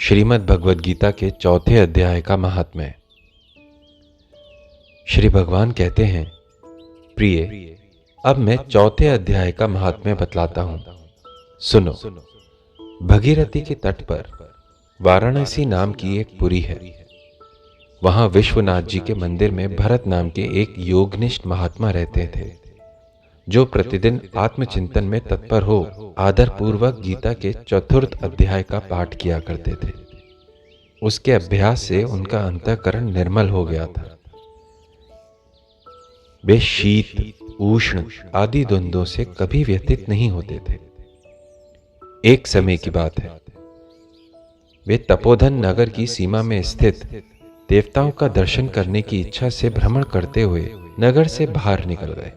श्रीमद् भगवद गीता के चौथे अध्याय का महात्म्य। श्री भगवान कहते हैं, प्रिय, अब मैं चौथे अध्याय का महात्म्य बतलाता हूं, सुनो। भगीरथी के तट पर वाराणसी नाम की एक पुरी है। वहां विश्वनाथ जी के मंदिर में भरत नाम के एक योगनिष्ठ महात्मा रहते थे, जो प्रतिदिन आत्मचिंतन में तत्पर हो आदर पूर्वक गीता के चतुर्थ अध्याय का पाठ किया करते थे। उसके अभ्यास से उनका अंतःकरण निर्मल हो गया था। वे शीत, उष्ण आदि द्वंद्वों से कभी व्यथित नहीं होते थे। एक समय की बात है, वे तपोधन नगर की सीमा में स्थित देवताओं का दर्शन करने की इच्छा से भ्रमण करते हुए नगर से बाहर निकल गए।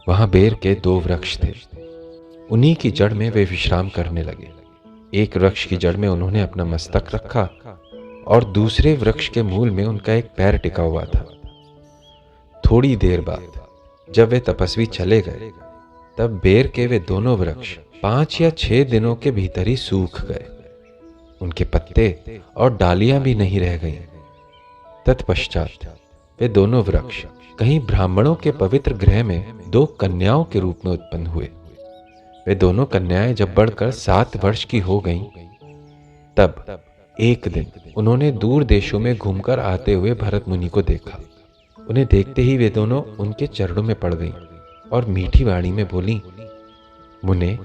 वहां बेर के 2 वृक्ष थे। उन्हीं की जड़ में वे विश्राम करने लगे। एक वृक्ष की जड़ में उन्होंने अपना मस्तक रखा और दूसरे वृक्ष के मूल में उनका एक पैर टिका हुआ था। थोड़ी देर बाद जब वे तपस्वी चले गए, तब बेर के वे दोनों वृक्ष 5 या 6 दिनों के भीतर ही सूख गए। उनके पत्ते और डालियां भी नहीं रह गईं। तत्पश्चात वे दोनों वृक्ष कहीं ब्राह्मणों के पवित्र गृह में 2 कन्याओं के रूप में उत्पन्न हुए। वे दोनों कन्याएं जब बढ़कर 7 वर्ष की हो गईं, तब एक दिन उन्होंने दूर देशों में घूमकर आते हुए भरत मुनि को देखा। उन्हें देखते ही वे दोनों उनके चरणों में पड़ गईं और मीठी वाणी में बोली, मुने,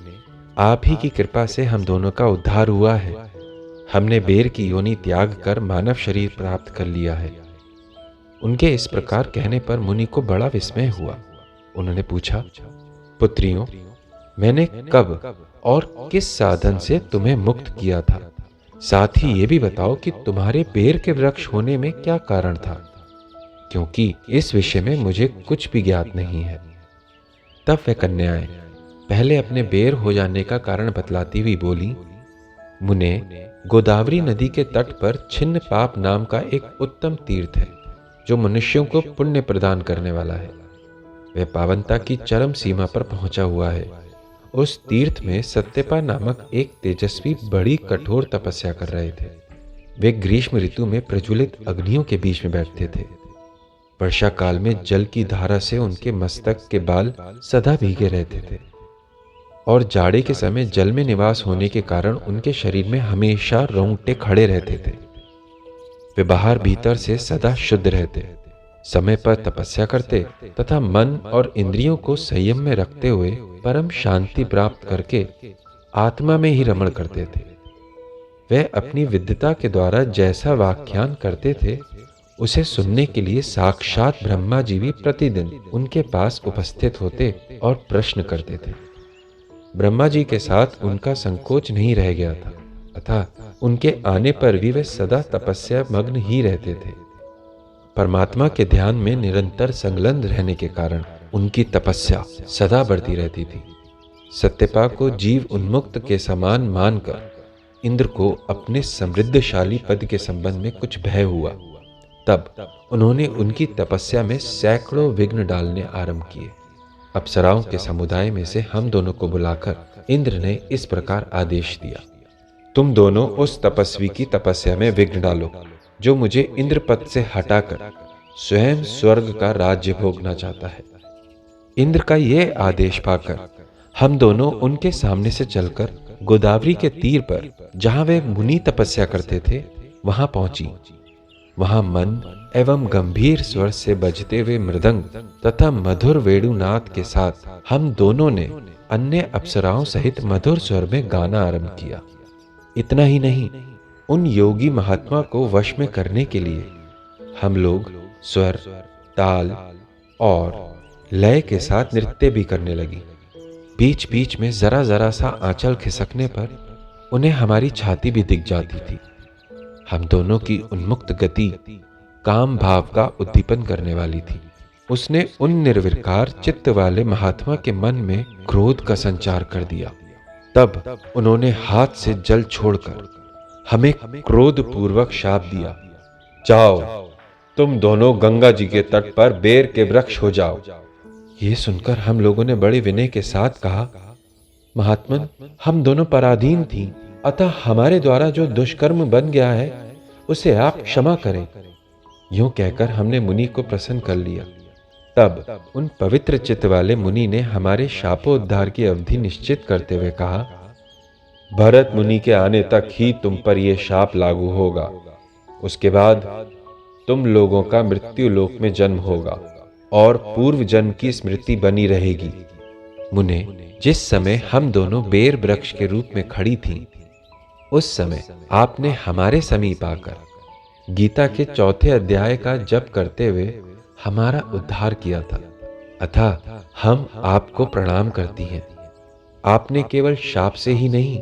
आप ही की कृपा से हम दोनों का उद्धार हुआ है। हमने बेर की योनि त्याग कर मानव शरीर प्राप्त कर लिया है। उनके इस प्रकार कहने पर मुनि को बड़ा विस्मय हुआ। उन्होंने पूछा, पुत्रियों, मैंने कब और किस साधन से तुम्हें मुक्त किया था? साथ ही ये भी बताओ कि तुम्हारे बेर के वृक्ष होने में क्या कारण था, क्योंकि इस विषय में मुझे कुछ भी ज्ञात नहीं है। तब वे कन्याएं पहले अपने बेर हो जाने का कारण बतलाती हुई बोली, मुने, गोदावरी नदी के तट पर छिन्न पाप नाम का एक उत्तम तीर्थ है, जो मनुष्यों को पुण्य प्रदान करने वाला है। वह पावनता की चरम सीमा पर पहुंचा हुआ है। उस तीर्थ में सत्यपा नामक एक तेजस्वी बड़ी कठोर तपस्या कर रहे थे। वे ग्रीष्म ऋतु में प्रज्वलित अग्नियों के बीच में बैठते थे। वर्षा काल में जल की धारा से उनके मस्तक के बाल सदा भीगे रहते थे और जाड़े के समय जल में निवास होने के कारण उनके शरीर में हमेशा रोंगटे खड़े रहते थे। वे बाहर भीतर से सदा शुद्ध रहते, समय पर तपस्या करते तथा मन और इंद्रियों को संयम में रखते हुए परम शांति प्राप्त करके आत्मा में ही रमण करते थे। वे अपनी विद्वता के द्वारा जैसा व्याख्यान करते थे, उसे सुनने के लिए साक्षात ब्रह्मा जी भी प्रतिदिन उनके पास उपस्थित होते और प्रश्न करते थे। ब्रह्मा जी के साथ उनका संकोच नहीं रह गया था तथा उनके आने पर भी वे सदा तपस्या मग्न ही रहते थे। परमात्मा के ध्यान में निरंतर संलग्न रहने के कारण उनकी तपस्या सदा बढ़ती रहती थी। सत्यपा को जीव उन्मुक्त के समान मानकर इंद्र को अपने समृद्धशाली पद के संबंध में कुछ भय हुआ। तब उन्होंने उनकी तपस्या में सैकड़ों विघ्न डालने आरंभ किए। अप्सराओं के समुदाय में से हम दोनों को बुलाकर इंद्र ने इस प्रकार आदेश दिया, तुम दोनों उस तपस्वी की तपस्या में विघ्न डालो, जो मुझे इंद्रपद से हटाकर स्वयं स्वर्ग का राज्य भोगना चाहता है। इंद्र का यह आदेश पाकर हम दोनों उनके सामने से चलकर गोदावरी के तीर पर, जहां वे मुनि तपस्या करते थे, वहां पहुंची। वहां मन एवं गंभीर स्वर से बजते हुए मृदंग तथा मधुर वेणुनाद के साथ हम दोनों ने अन्य अप्सराओं सहित मधुर स्वर में गाना आरंभ किया। इतना ही नहीं, उन योगी महात्मा को वश में करने के लिए हम लोग स्वर, ताल और लय के साथ नृत्य भी करने लगी। बीच बीच में जरा जरा सा आंचल खिसकने पर उन्हें हमारी छाती भी दिख जाती थी। हम दोनों की उन्मुक्त गति काम भाव का उद्दीपन करने वाली थी। उसने उन निर्विकार चित्त वाले महात्मा के मन में क्रोध का संचार कर दिया। तब उन्होंने हाथ से जल छोड़कर हमें क्रोध पूर्वक शाप दिया, जाओ, तुम दोनों गंगा जी के तट पर बेर के वृक्ष हो जाओ। ये सुनकर हम लोगों ने बड़े विनय के साथ कहा, महात्मन, हम दोनों पराधीन थीं, अतः हमारे द्वारा जो दुष्कर्म बन गया है उसे आप क्षमा करें। यूं कहकर हमने मुनि को प्रसन्न कर लिया। तब उन पवित्र चित्त वाले मुनि ने हमारे शापोद्धार की अवधि निश्चित करते हुए कहा, भरत मुनि के आने तक ही तुम पर यह शाप लागू होगा। उसके बाद तुम लोगों का मृत्यु लोक में जन्म होगा और पूर्व जन्म की स्मृति बनी रहेगी। मुने, जिस समय हम दोनों बेर वृक्ष के रूप में खड़ी थीं, उस समय आपने हमारे समीप आकर गीता के चौथे अध्याय का जप करते हुए हमारा उद्धार किया था। अतः हम आपको प्रणाम करती हैं। आपने केवल शाप से ही नहीं,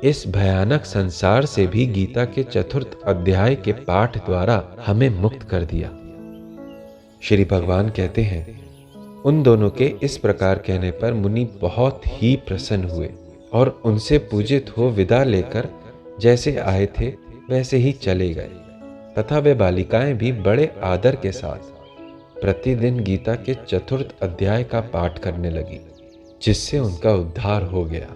इस भयानक संसार से भी गीता के चतुर्थ अध्याय के पाठ द्वारा हमें मुक्त कर दिया। श्री भगवान कहते हैं, उन दोनों के इस प्रकार कहने पर मुनि बहुत ही प्रसन्न हुए और उनसे पूजित हो विदा लेकर जैसे आए थे वैसे ही चले गए, तथा वे बालिकाएं भी बड़े आदर के साथ प्रतिदिन गीता के चतुर्थ अध्याय का पाठ करने लगी, जिससे उनका उद्धार हो गया।